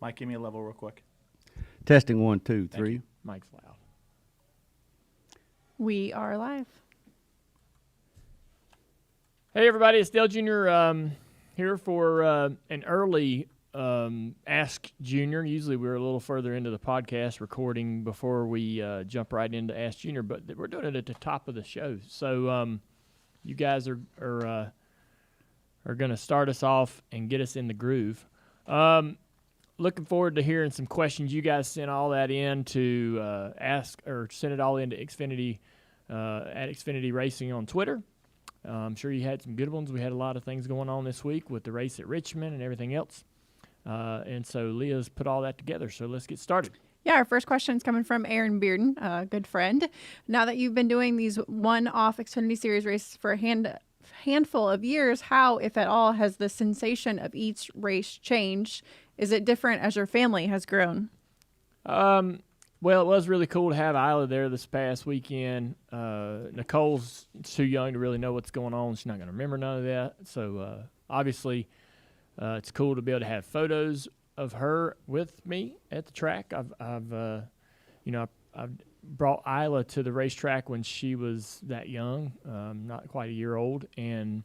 Mike, give me a level real quick. Testing 1, 2, 3. Mike's loud. We are live. Hey, everybody. It's Dale Jr. Here for an early Ask Junior. Usually we're a little further into the podcast recording before we jump right into Ask Junior, but we're doing it at the top of the show. So you guys are going to start us off and get us in the groove. Looking forward to hearing some questions. You guys sent all that in to ask, or send it all into Xfinity at Xfinity Racing on Twitter. I'm sure you had some good ones. We had a lot of things going on this week with the race at Richmond and everything else. And so Leah's put all that together. So let's get started. Yeah, our first question is coming from Aaron Bearden, a good friend. Now that you've been doing these one-off Xfinity Series races for a handful of years, how, if at all, has the sensation of each race changed? Is it different as your family has grown? Well, it was really cool to have Isla there this past weekend. Nicole's too young to really know what's going on. She's not going to remember none of that. So, obviously, it's cool to be able to have photos of her with me at the track. I've brought Isla to the racetrack when she was that young, not quite a year old. And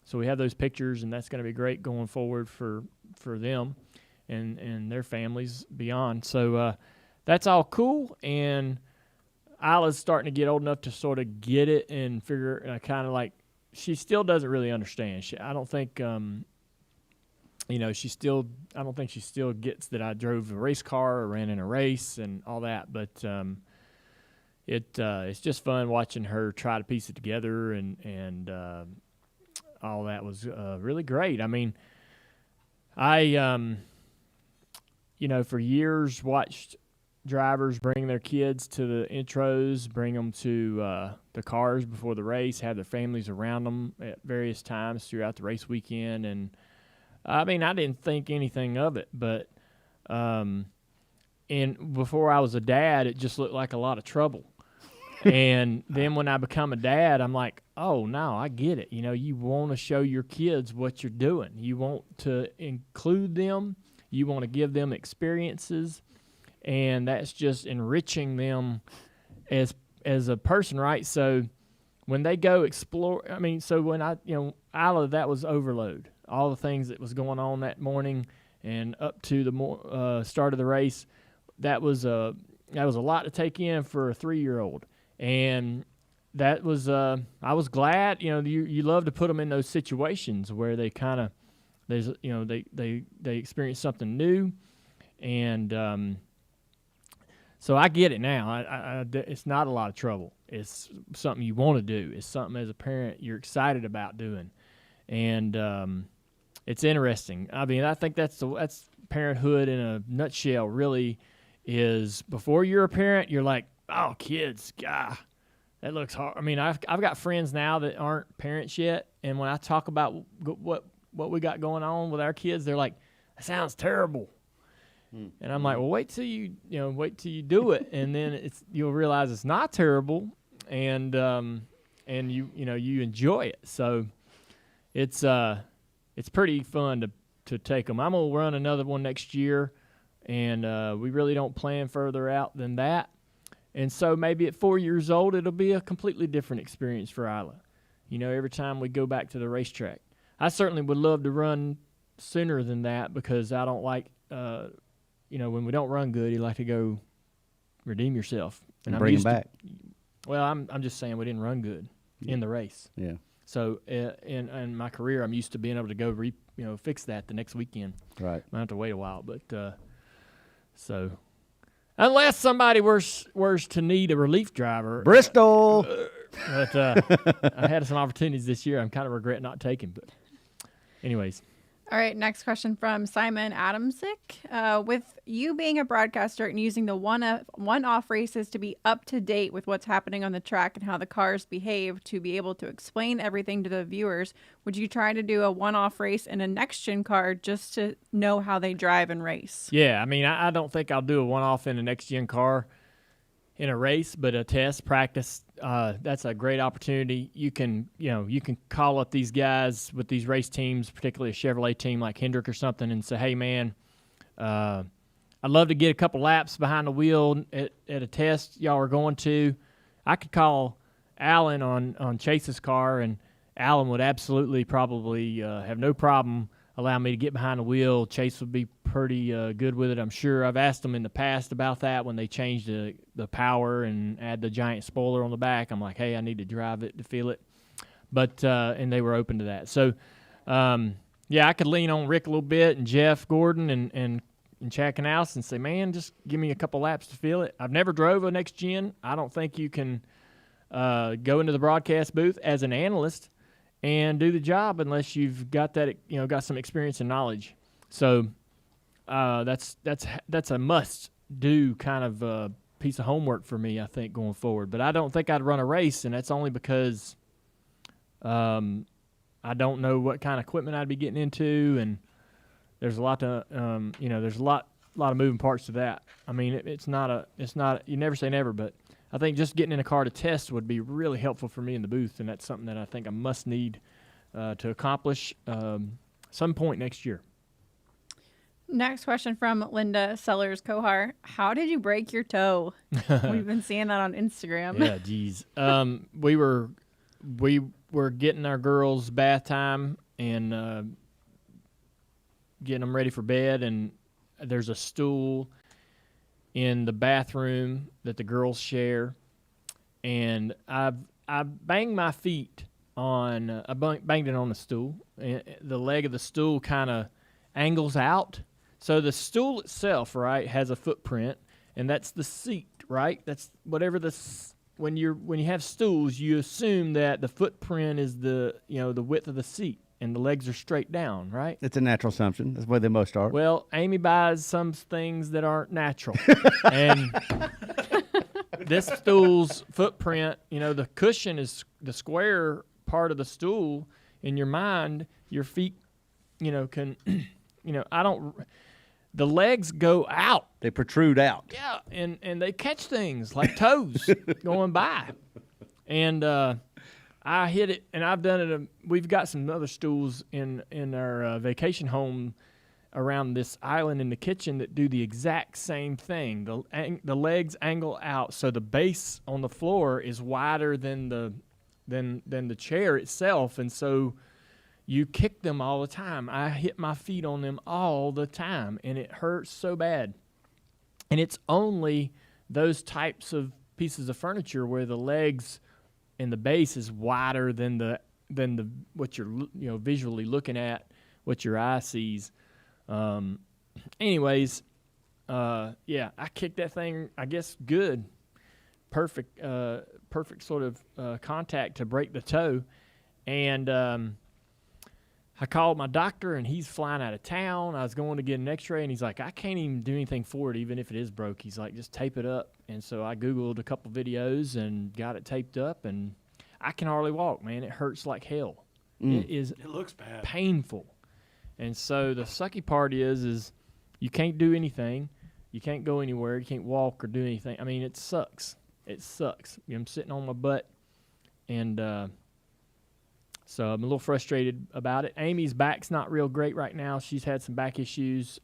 so we have those pictures, and that's going to be great going forward for them and their families beyond. So, that's all cool, and Isla's starting to get old enough to sort of get it and figure kind of like she still doesn't really understand. I don't think she still gets that I drove a race car or ran in a race and all that. But it's just fun watching her try to piece it together, and all that was really great. I mean, I for years watched drivers bring their kids to the intros, bring them to the cars before the race, have their families around them at various times throughout the race weekend. And, I mean, I didn't think anything of it, but and before I was a dad, it just looked like a lot of trouble. And then when I become a dad, I'm like, oh, no, I get it. You want to show your kids what you're doing. You want to include them. You want to give them experiences. And that's just enriching them as a person, right? So when they go explore, so when Isla, that was overload. All the things that was going on that morning and up to the start of the race, that was a lot to take in for a 3-year-old. And that was I was glad. You love to put them in those situations where they kind of they experience something new, and so I get it now. It's not a lot of trouble. It's something you want to do. It's something as a parent you're excited about doing, and it's interesting. I mean, I think that's parenthood in a nutshell. Really, is before you're a parent, you're like, oh, kids, God, that looks hard. I mean, I've got friends now that aren't parents yet, and when I talk about what we got going on with our kids, they're like, that sounds terrible. And I'm like, well, wait till you do it, and then you'll realize it's not terrible, and you enjoy it. So it's pretty fun to take them. I'm gonna run another one next year, and we really don't plan further out than that. And so maybe at 4 years old, it'll be a completely different experience for Isla. Every time we go back to the racetrack, I certainly would love to run sooner than that because I don't like. When we don't run good, you like to go redeem yourself. And bring them back. Well, I'm just saying we didn't run good in the race. Yeah. So in my career, I'm used to being able to go fix that the next weekend. Right. I have to wait a while, but so unless somebody were to need a relief driver, Bristol. But I had some opportunities this year. I'm kind of regret not taking. But anyways. All right, next question from Simon Adamsick. With you being a broadcaster and using the one-off races to be up to date with what's happening on the track and how the cars behave to be able to explain everything to the viewers, would you try to do a one-off race in a next-gen car just to know how they drive and race? Yeah, I mean, I don't think I'll do a one-off in a next-gen car in a race, but a test practice, that's a great opportunity. You can call up these guys with these race teams, particularly a Chevrolet team like Hendrick or something, and say, hey, man, I'd love to get a couple laps behind the wheel at a test y'all are going to. I could call Alan on Chase's car, and Alan would absolutely probably have no problem allowing me to get behind the wheel. Chase would be pretty good with it, I'm sure. I've asked them in the past about that when they changed the power and add the giant spoiler on the back. I'm like, hey, I need to drive it to feel it. But and they were open to that. So, yeah, I could lean on Rick a little bit and Jeff Gordon and Chackenhouse and say, man, just give me a couple laps to feel it. I've never drove a next gen. I don't think you can go into the broadcast booth as an analyst and do the job unless you've got that, got some experience and knowledge. So that's a must-do kind of piece of homework for me, I think, going forward. But I don't think I'd run a race, and that's only because I don't know what kind of equipment I'd be getting into, and there's a lot to, there's a lot of moving parts to that. I mean, it's not, you never say never, but I think just getting in a car to test would be really helpful for me in the booth, and that's something that I think I must need to accomplish some point next year. Next question from Linda Sellers Kohar. How did you break your toe? We've been seeing that on Instagram. Yeah, geez. We were getting our girls' bath time and getting them ready for bed, and there's a stool in the bathroom that the girls share, and I banged my feet on I banged it on the stool, and the leg of the stool kind of angles out. So the stool itself, right, has a footprint, and that's the seat, right? That's whatever when you have stools, you assume that the footprint is the width of the seat, and the legs are straight down, right? It's a natural assumption. That's the way they most are. Well, Amy buys some things that aren't natural. And this stool's footprint, the cushion is the square part of the stool. In your mind, your feet, can, the legs go out. They protrude out. Yeah, and they catch things like toes going by. And I hit it, and I've done it. We've got some other stools in our vacation home around this island in the kitchen that do the exact same thing. The legs angle out, so the base on the floor is wider than the chair itself, and so you kick them all the time. I hit my feet on them all the time, and it hurts so bad. And it's only those types of pieces of furniture where the legs and the base is wider than the what you're visually looking at, what your eye sees. Anyways, yeah, I kicked that thing, I guess, good, perfect sort of contact to break the toe, and I called my doctor, and he's flying out of town. I was going to get an X-ray, and he's like, I can't even do anything for it, even if it is broke. He's like, just tape it up. And so I Googled a couple videos and got it taped up, and I can hardly walk, man. It hurts like hell. It looks bad. Painful. And so the sucky part is you can't do anything. You can't go anywhere. You can't walk or do anything. I mean, it sucks. It sucks. I'm sitting on my butt, and so I'm a little frustrated about it. Amy's back's not real great right now. She's had some back issues.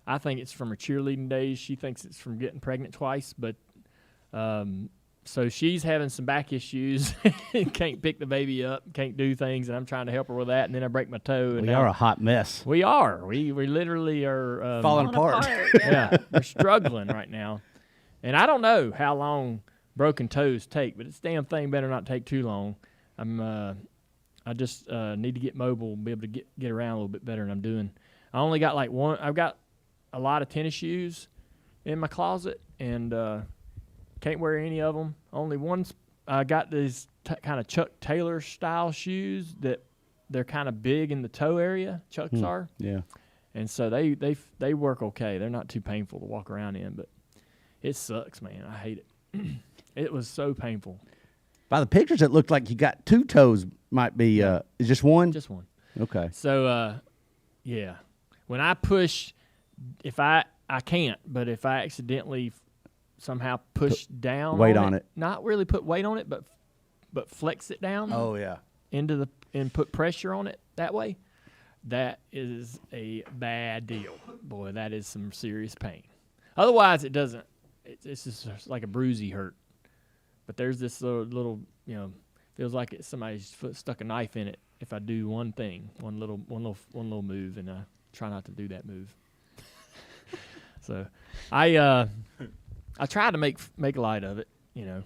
I think it's from her cheerleading days. She thinks it's from getting pregnant twice. But so she's having some back issues. Can't pick the baby up. Can't do things. And I'm trying to help her with that. And then I break my toe. And We are a hot mess. We are. We literally are. Falling apart. Yeah, we're struggling right now. And I don't know how long broken toes take, but this damn thing better not take too long. I just need to get mobile and be able to get around a little bit better than I'm doing. I only got like one. I've got a lot of tennis shoes in my closet, and can't wear any of them. Only one. I got these kind of Chuck Taylor style shoes that they're kind of big in the toe area. Chucks are. Yeah. And so they work okay. They're not too painful to walk around in, but it sucks, man. I hate it. It was so painful. By the pictures, it looked like you got two toes. Might be is just one? Just one. Okay. So, yeah. When I push, if I can't, but if I accidentally somehow push down weight on it. Not really put weight on it, but flex it down Oh, yeah. and put pressure on it that way, that is a bad deal. Boy, that is some serious pain. Otherwise, it doesn't. It's just like a bruisey hurt. But there's this little feels like somebody's foot stuck a knife in it. If I do one thing, one little move, and I try not to do that move. So, I tried to make light of it.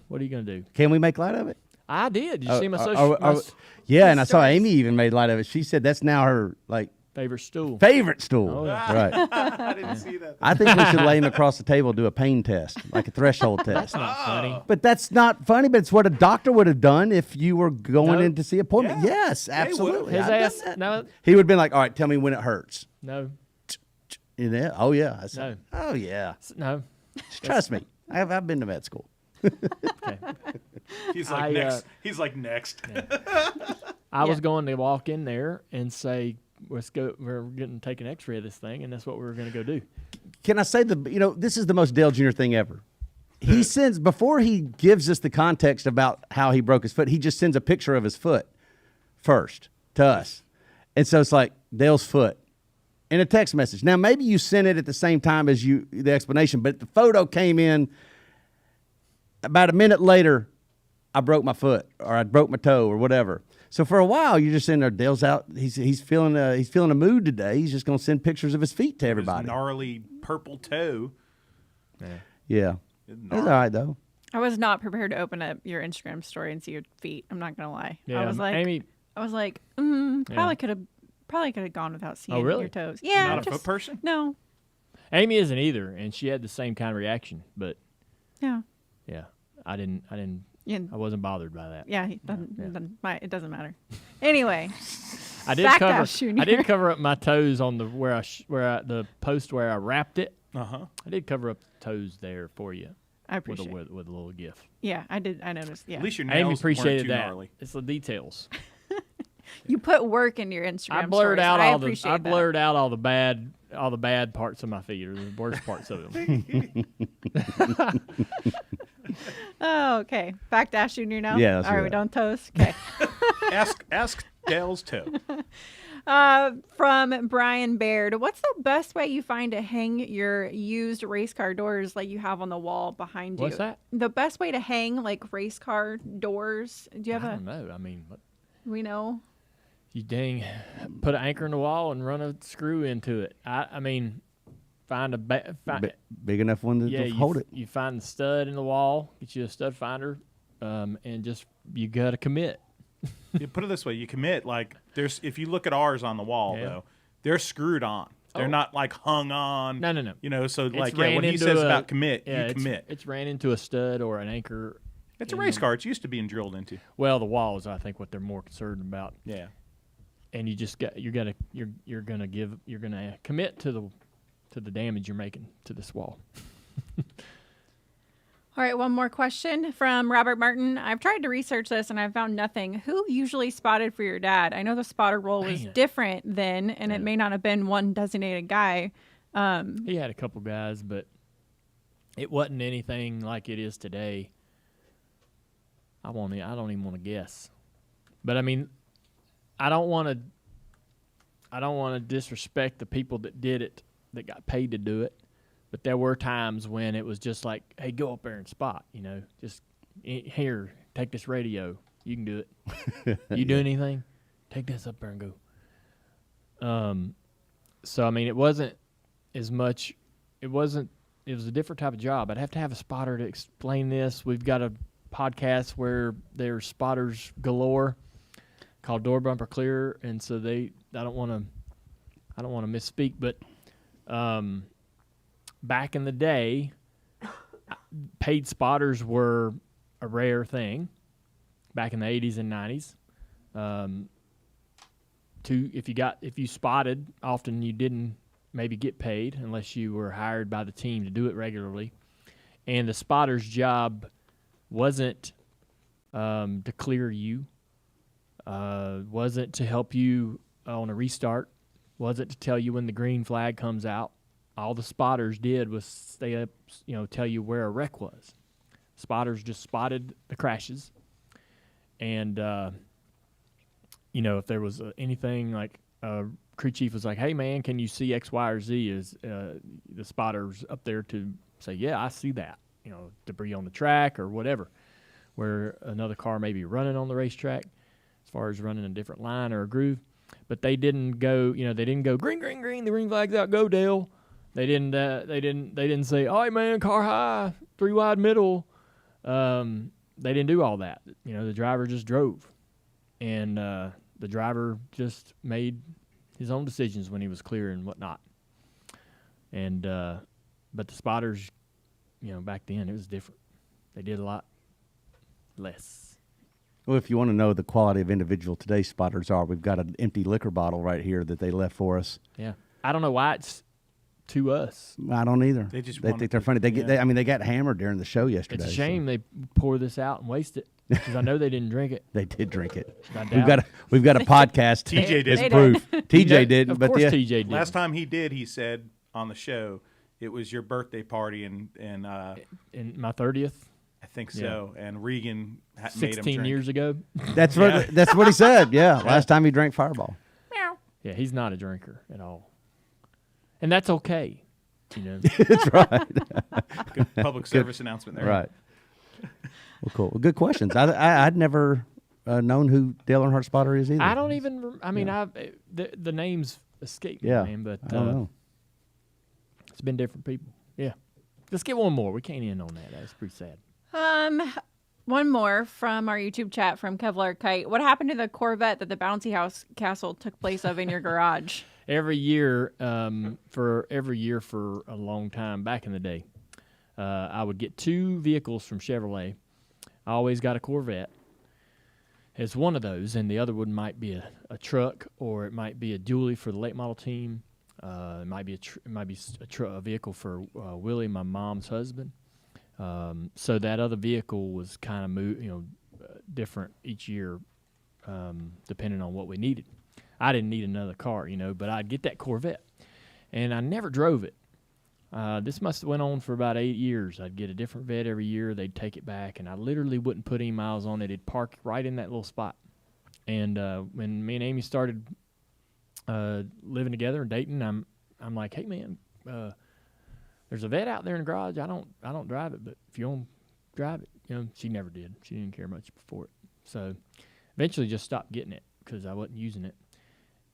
What are you gonna do? Can we make light of it? I did. Did you see my social? Yeah, and I saw Amy even made light of it. She said that's now her favorite stool. Favorite stool. Oh, yeah. Right. I didn't see that. I think we should lay him across the table and do a pain test, like a threshold test. That's not funny. But that's not funny, but it's what a doctor would have done if you were going in to see an appointment. Yeah. Yes, absolutely. His I've done ass. that. No. He would have been like, all right, tell me when it hurts. No. Oh, yeah. I said, No. oh, yeah. No. Trust me. I've been to vet school. Okay. He's like next. He's like next. I was going to walk in there and say, let's go. We're getting take an X-ray of this thing, and that's what we're going to go do. Can I say this is the most Dale Jr. thing ever. He sends, before he gives us the context about how he broke his foot, he just sends a picture of his foot first to us. And so it's like Dale's foot in a text message. Now, maybe you sent it at the same time as the explanation, but the photo came in about a minute later. I broke my foot, or I broke my toe, or whatever. So for a while, you're just sitting there. Dale's out. He's feeling a mood today. He's just going to send pictures of his feet to everybody. His gnarly purple toe. Yeah, it's all right though. I was not prepared to open up your Instagram story and see your feet. I'm not gonna lie. Yeah, I was like, Amy. probably could have gone without seeing really? your toes. Yeah, Not a foot person? No. Amy isn't either, and she had the same kind of reaction. But Yeah. yeah, I didn't. Yeah. I wasn't bothered by that. Yeah. It doesn't matter. Anyway. I did Back cover. dash junior. I did cover up my toes on the the post where I wrapped it. Uh-huh. I did cover up the toes there for you. I appreciate with a little gift. Yeah, I did. I noticed. Yeah. At least your Amy nails appreciated weren't too that. gnarly. It's the details. You put work into your Instagram I blurred stories. out I all the. appreciate I that. blurred out all the bad parts of my feet, or the worst parts of them. Oh, okay. Back dash junior now? Yeah, let's All do right, we that. done toast? Okay. Ask Dale's toe. From Brian Baird, what's the best way you find to hang your used race car doors like you have on the wall behind you? What's that? The best way to hang like race car doors. Do you have I don't know. I mean, we know? you put an anchor in the wall and run a screw into it. I mean, find Big enough one to hold it. You find the stud in the wall, get you a stud finder, and just you got to commit. You put it this way: you commit. Like if you look at ours on the wall, though, they're screwed on. They're not like hung on. No. So It's like ran when he into says about commit, you commit. It's ran into a stud or an anchor. It's a race car. It's used to being drilled into. Well, the walls, I think, what they're more concerned about. Yeah. And you're gonna commit to the damage you're making to this wall. All right, one more question from Robert Martin. I've tried to research this and I found nothing. Who usually spotted for your dad? I know the spotter role was different then, and it may not have been one designated guy. He had a couple guys, but it wasn't anything like it is today. I don't even want to guess. But I mean, I don't want to disrespect the people that did it, that got paid to do it. But there were times when it was just like, hey, go up there and spot, just here, take this radio. You can do it. You do anything? Take this up there and go. So, I mean, it wasn't as much, it was a different type of job. I'd have to have a spotter to explain this. We've got a podcast where there's spotters galore called Door Bumper Clear. And so I don't want to misspeak, but, back in the day, paid spotters were a rare thing back in the 80s and 90s. If you spotted, often you didn't maybe get paid unless you were hired by the team to do it regularly. And the spotter's job wasn't to clear you, wasn't to help you on a restart, wasn't to tell you when the green flag comes out. All the spotters did was stay up, tell you where a wreck was. Spotters just spotted the crashes. And, if there was anything like crew chief was like, "Hey man, can you see X, Y, or Z?" Is the spotters up there to say, "Yeah, I see that." You know, debris on the track or whatever, where another car may be running on the racetrack, as far as running a different line or a groove. But they didn't go. You know, they didn't go green, green, green. The green flag's out. Go, Dale. They didn't. They didn't say, "All right, man, car high, 3 wide middle." They didn't do all that. You know, the driver just drove, and the driver just made his own decisions when he was clear and whatnot. And but the spotters, you know, back then it was different. They did a lot less. Well, if you want to know the quality of individual today's spotters are, we've got an empty liquor bottle right here that they left for us. Yeah, I don't know why it's to us. I don't either. They just think they're funny. They got hammered during the show yesterday. It's a shame they pour this out and waste it, because I know they didn't drink it. They did drink it. I doubt We've got a podcast. TJ did. as proof. TJ did, Of but course, yeah, TJ did. Last time he did, he said on the show, it was your birthday party, and in my 30th, I think so. And Regan made him 16 drink. years ago. that's what he said. Yeah, last time he drank Fireball. Yeah, he's not a drinker at all, and that's okay. You know, That's right. Good public service announcement there. Right. Well, cool. Well, good questions. I'd never known who Dale Earnhardt spotter is either. I don't even. I mean, the names escape me, Yeah, man. But I don't know. it's been different people. Yeah. Let's get one more. We can't end on that. That's pretty sad. One more from our YouTube chat from Kevlar Kite. What happened to the Corvette that the bouncy house castle took place of in your garage? Every year for a long time back in the day, I would get 2 vehicles from Chevrolet. I always got a Corvette as one of those, and the other one might be a truck, or it might be a dually for the late model team. It might be a vehicle for Willie, my mom's husband. So that other vehicle was kind of different each year, depending on what we needed. I didn't need another car, but I'd get that Corvette, and I never drove it. This must have went on for about 8 years. I'd get a different vet every year. They'd take it back, and I literally wouldn't put any miles on it. It'd park right in that little spot. And when me and Amy started living together and dating, I'm like, hey man, there's a vet out there in the garage. I don't drive it, but if you want to drive it, she never did. She didn't care much for it. So eventually just stopped getting it because I wasn't using it.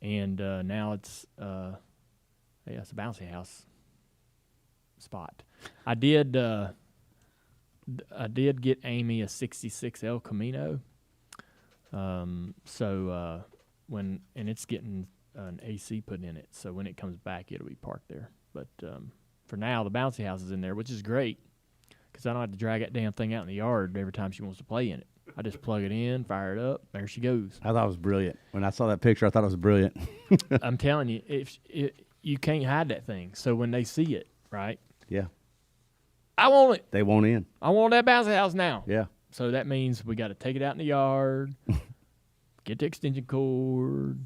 And now it's it's a bouncy house spot. I did get Amy a 66 El Camino. And it's getting an AC put in it. So when it comes back, it'll be parked there. But for now, the bouncy house is in there, which is great because I don't have to drag that damn thing out in the yard every time she wants to play in it. I just plug it in, fire it up, there she goes. I thought it was brilliant. When I saw that picture, I thought it was brilliant. I'm telling you, you can't hide that thing. So when they see it, right? Yeah. I want it. They won't in. I want that bouncy house now. Yeah. So that means we got to take it out in the yard, get the extension cord,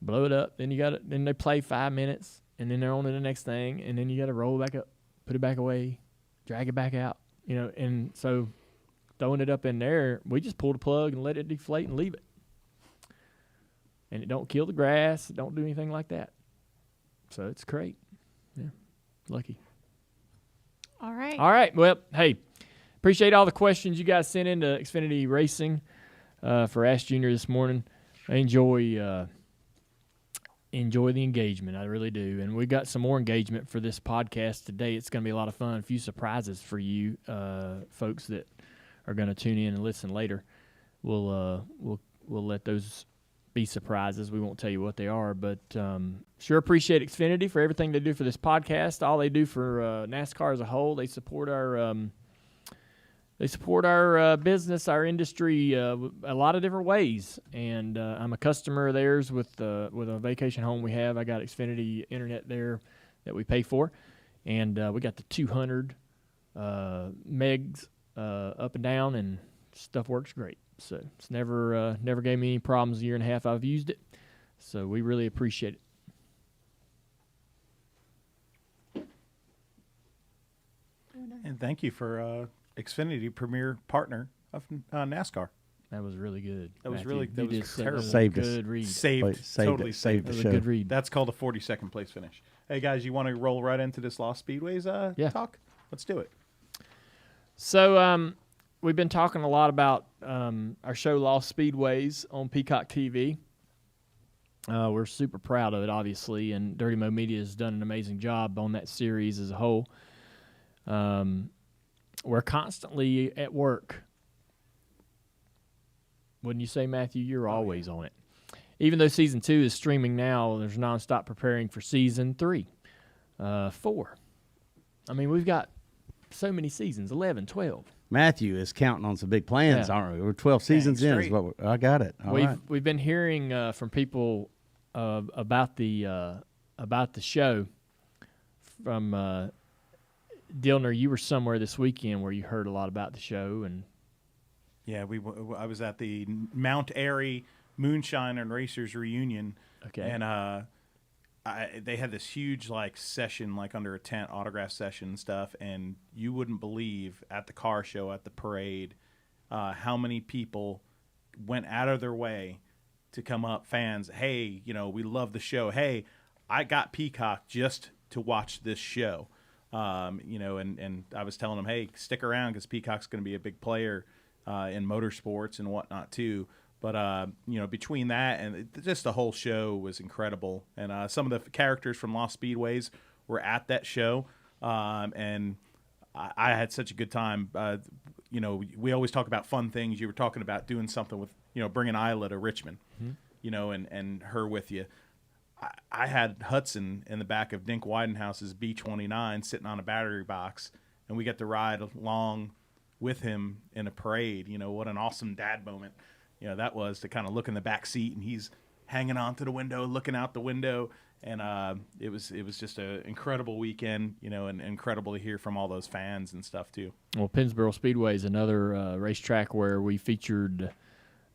blow it up. Then they play 5 minutes, and then they're on to the next thing, and then you got to roll it back up, put it back away, drag it back out. And so throwing it up in there, we just pull the plug and let it deflate and leave it. And it don't kill the grass. It don't do anything like that. So it's great. Yeah, lucky. All right. All right. Well, hey, appreciate all the questions you guys sent into Xfinity Racing for Ask Junior this morning. I enjoy the engagement. I really do. And we got some more engagement for this podcast today. It's going to be a lot of fun. A few surprises for you folks that are going to tune in and listen later. We'll let those be surprises. We won't tell you what they are, but sure appreciate Xfinity for everything they do for this podcast. All they do for NASCAR as a whole. They support our business, our industry, a lot of different ways. And I'm a customer of theirs with a vacation home we have. I got Xfinity internet there that we pay for, and we got the 200 megs up and down, and stuff works great. So it's never gave me any problems. A year and a half I've used it, so we really appreciate it. And thank you for Xfinity, premier partner of NASCAR. That was really good. That was Matthew. really- that You was just said terrible. that was a Saved us. good read. Saved totally saved That the was show. a good read. That's called a 42nd place finish. Hey guys, you want to roll right into this Lost Speedways Yeah. talk? Let's do it. So we've been talking a lot about our show Lost Speedways on Peacock TV. We're super proud of it, obviously, and Dirty Mo Media has done an amazing job on that series as a whole. We're constantly at work. Wouldn't you say, Matthew? You're always on it. Even though Season 2 is streaming now, there's nonstop preparing for Season 3, 4. I mean, we've got so many seasons, 11, 12. Matthew is counting on some big plans, Yeah. aren't we? We're 12 seasons in. Is straight. what I got it. All right. We've been hearing from people about the show. From Dilner, you were somewhere this weekend where you heard a lot about the show, and Yeah, I was at the Mount Airy Moonshine and Racers reunion. Okay. And they had this huge session under a tent, autograph session and stuff, and you wouldn't believe at the car show, at the parade, how many people went out of their way to come up, fans. Hey, we love the show. Hey, I got Peacock just to watch this show. And I was telling them, hey, stick around because Peacock's going to be a big player in motorsports and whatnot too. But between that and just the whole show was incredible. And some of the characters from Lost Speedways were at that show, and I had such a good time. We always talk about fun things. You were talking about doing something with bringing Isla to Richmond, and her with you. I had Hudson in the back of Dink Widenhouse's B29 sitting on a battery box, and we got to ride along with him in a parade. What an awesome dad moment. That was to kind of look in the back seat, and he's hanging onto the window, looking out the window, and it was just an incredible weekend, and incredible to hear from all those fans and stuff too. well, Pennsboro Speedway is another racetrack where we featured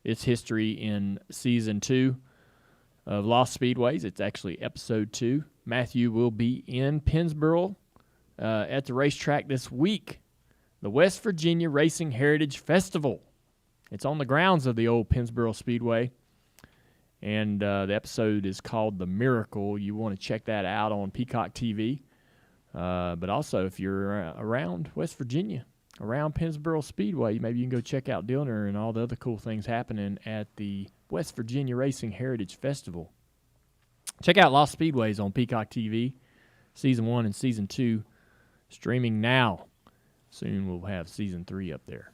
its history in Season 2 of Lost Speedways. It's actually Episode 2. Matthew will be in Pennsboro at the racetrack this week, the West Virginia Racing Heritage Festival. It's on the grounds of the old Pennsboro Speedway, and the episode is called The Miracle. You want to check that out on Peacock TV. But also, if you're around West Virginia, around Pennsboro Speedway, maybe you can go check out Dilner and all the other cool things happening at the West Virginia Racing Heritage Festival. Check out Lost Speedways on Peacock TV, Season 1 and Season 2, streaming now. Soon we'll have Season 3 up there.